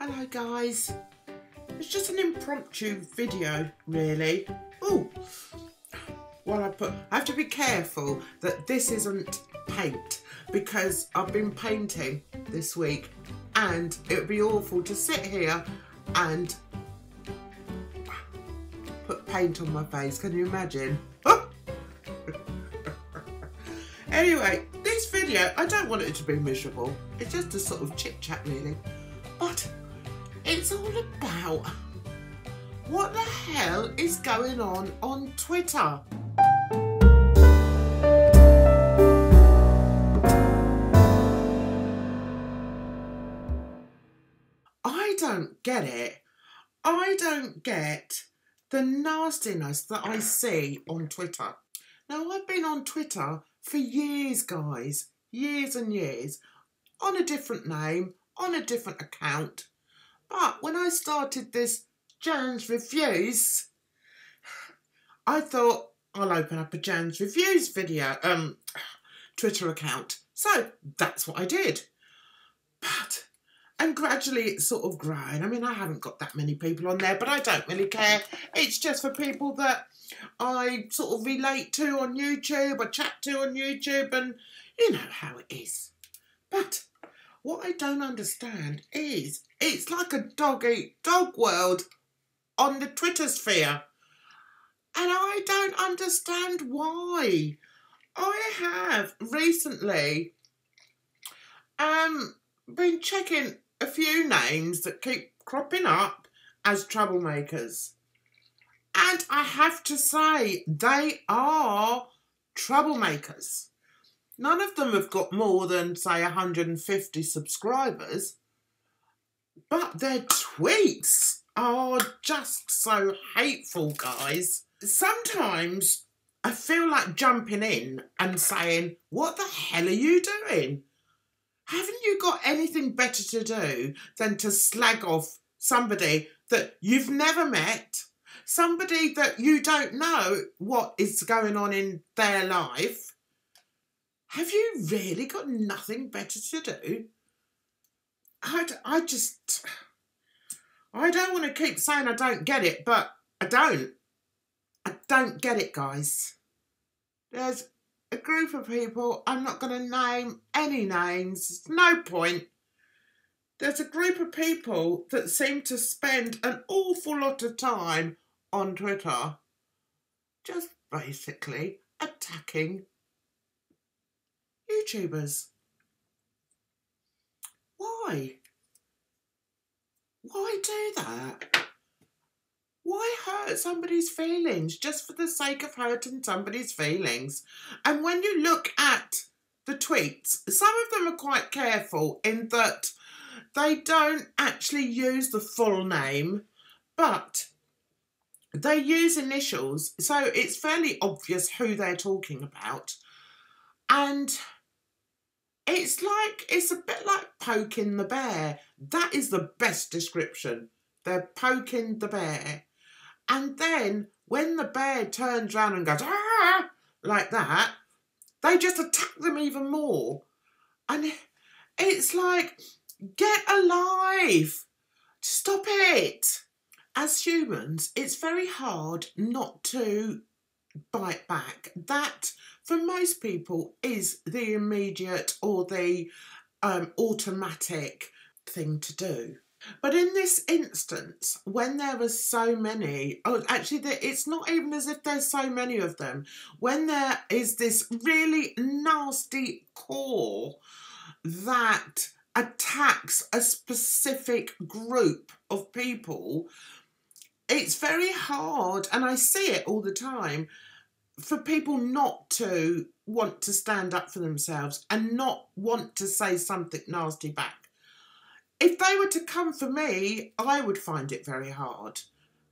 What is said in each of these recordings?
Hello guys, it's just an impromptu video really. Oh, well I have to be careful that this isn't paint because I've been painting this week and it would be awful to sit here and put paint on my face, can you imagine? Anyway, this video, I don't want it to be miserable, it's just a sort of chit chat really, but it's all about what the hell is going on Twitter. I don't get it. I don't get the nastiness that I see on Twitter. Now, I've been on Twitter for years, guys, years and years, on a different name, on a different account. But when I started this Jan's Reviews, I thought I'll open up a Jan's Reviews video, Twitter account. So that's what I did. And gradually it's sort of grown. I mean, I haven't got that many people on there, but I don't really care. It's just for people that I sort of relate to on YouTube, or chat to on YouTube, and you know how it is. But what I don't understand is it's like a dog-eat-dog world on the Twitter sphere. And I don't understand why. I have recently been checking a few names that keep cropping up as troublemakers. And I have to say, they are troublemakers. None of them have got more than, say, 150 subscribers. But their tweets are just so hateful, guys. Sometimes I feel like jumping in and saying, what the hell are you doing? Haven't you got anything better to do than to slag off somebody that you've never met, somebody that you don't know what is going on in their life? Have you really got nothing better to do? I don't want to keep saying I don't get it, but I don't get it, guys. There's a group of people, I'm not going to name any names, there's no point. There's a group of people that seem to spend an awful lot of time on Twitter just basically attacking YouTubers. Why? Why do that? Why hurt somebody's feelings just for the sake of hurting somebody's feelings? And when you look at the tweets, some of them are quite careful in that they don't actually use the full name, but they use initials, so it's fairly obvious who they're talking about. And it's a bit like poking the bear. That is the best description. They're poking the bear. And then when the bear turns around and goes, ah, like that, they just attack them even more. And it's like, get alive. Stop it. As humans, it's very hard not to bite back. That, for most people, is the immediate or the automatic thing to do. But in this instance, when there are so many, it's not even as if there's so many of them, when there is this really nasty core that attacks a specific group of people, it's very hard, and I see it all the time, for people not to want to stand up for themselves and not want to say something nasty back. If they were to come for me, I would find it very hard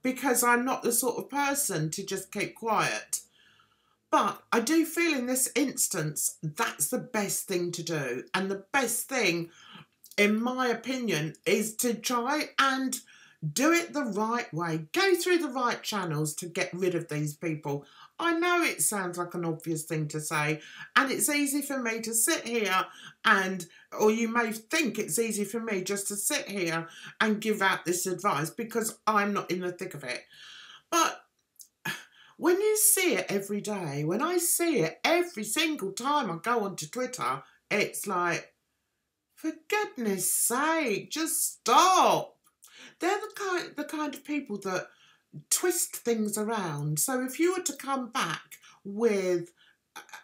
because I'm not the sort of person to just keep quiet. But I do feel in this instance, that's the best thing to do. And the best thing, in my opinion, is to try and do it the right way. Go through the right channels to get rid of these people. I know it sounds like an obvious thing to say, and it's easy for me to sit here and, or you may think it's easy for me just to sit here and give out this advice because I'm not in the thick of it. But when you see it every day, when I see it every single time I go onto Twitter, it's like, for goodness sake, just stop. They're the kind of people that twist things around. So if you were to come back with,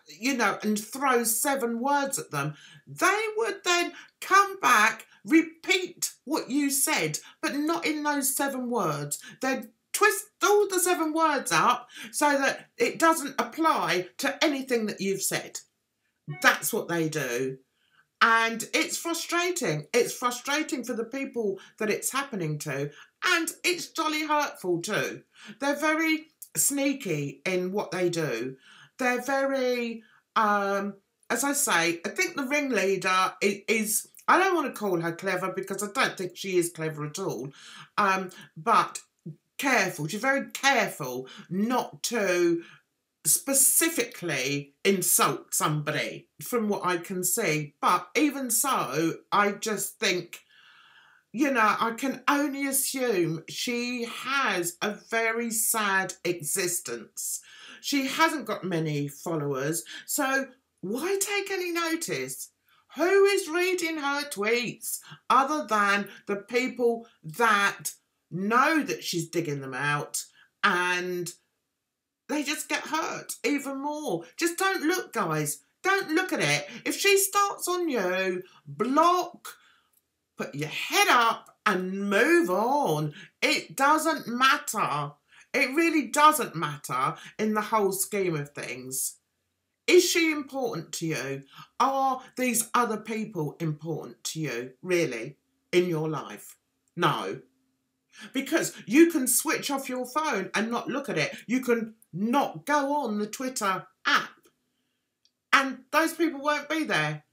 you know, and throw 7 words at them, they would then come back, repeat what you said, but not in those 7 words. They'd twist all the 7 words up so that it doesn't apply to anything that you've said. That's what they do. And it's frustrating. It's frustrating for the people that it's happening to. And it's jolly hurtful too. They're very sneaky in what they do. They're very, as I say, I think the ringleader is, I don't want to call her clever because I don't think she is clever at all. But careful. She's very careful not to specifically insult somebody from what I can see. But even so, I just think, you know, I can only assume she has a very sad existence. She hasn't got many followers, so why take any notice? Who is reading her tweets other than the people that know that she's digging them out, and they just get hurt even more. Just don't look, guys. Don't look at it. If she starts on you, block, put your head up and move on. It doesn't matter. It really doesn't matter in the whole scheme of things. Is she important to you? Are these other people important to you, really, in your life? No. Because you can switch off your phone and not look at it. You can not go on the Twitter app. And those people won't be there.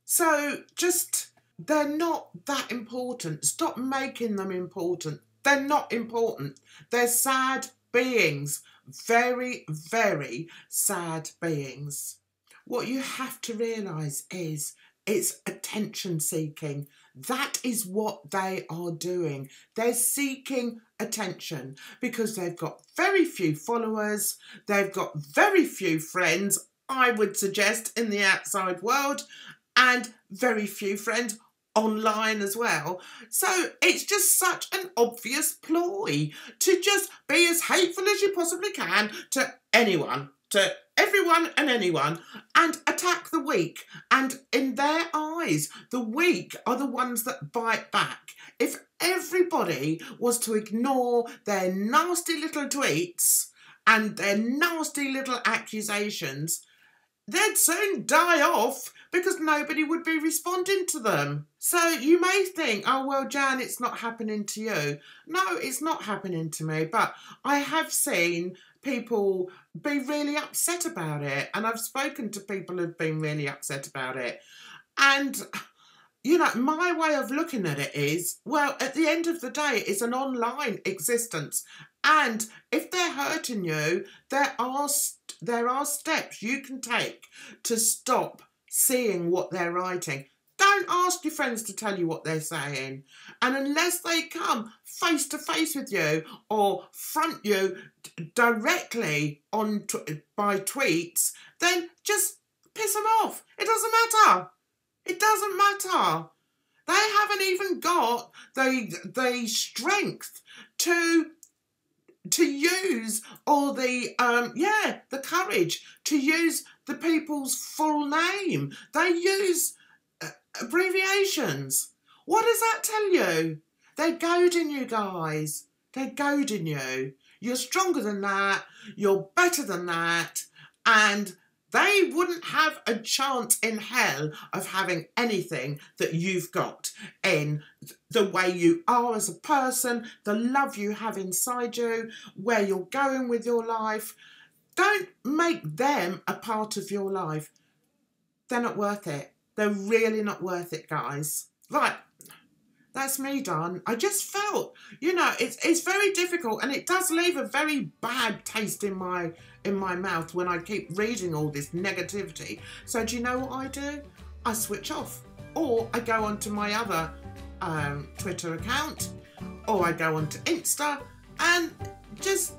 So just, they're not that important. Stop making them important. They're not important. They're sad beings. Very, very sad beings. What you have to realise is it's attention seeking. That is what they are doing. They're seeking attention because they've got very few followers. They've got very few friends, I would suggest, in the outside world, and very few friends online as well. So it's just such an obvious ploy to just be as hateful as you possibly can to anyone, to everyone and anyone, and attack the weak. And in their eyes, the weak are the ones that bite back. If everybody was to ignore their nasty little tweets and their nasty little accusations, they'd soon die off because nobody would be responding to them. So you may think, oh, well, Jan, it's not happening to you. No, it's not happening to me, but I have seen people be really upset about it, and I've spoken to people who've been really upset about it. And, you know, my way of looking at it is, well, at the end of the day, it's an online existence. And if they're hurting you, there are steps you can take to stop seeing what they're writing. Don't ask your friends to tell you what they're saying. And unless they come face to face with you or front you directly on by tweets, then just piss them off. It doesn't matter. It doesn't matter. They haven't even got the strength to use, or the courage to use the people's full name. They use abbreviations. What does that tell you? They're goading you, guys. They're goading you. You're stronger than that. You're better than that. And they wouldn't have a chance in hell of having anything that you've got in the way you are as a person, the love you have inside you, where you're going with your life. Don't make them a part of your life. They're not worth it. They're really not worth it, guys. Right, That's me done. I just felt, you know, it's very difficult, and it does leave a very bad taste in my mouth when I keep reading all this negativity. So do you know what I do? I switch off, or I go onto my other Twitter account, or I go onto Insta, and just,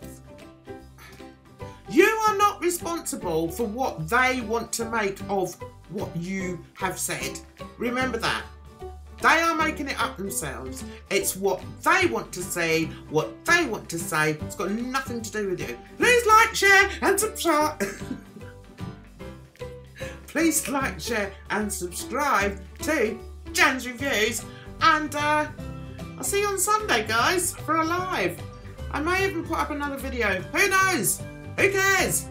you are not responsible for what they want to make of what you have said. Remember that. They are making it up themselves. It's what they want to say, what they want to say. It's got nothing to do with you. Please like, share and subscribe. Please like, share and subscribe to Jan's Reviews. And I'll see you on Sunday, guys, for a live. I may even put up another video. Who knows? Who cares?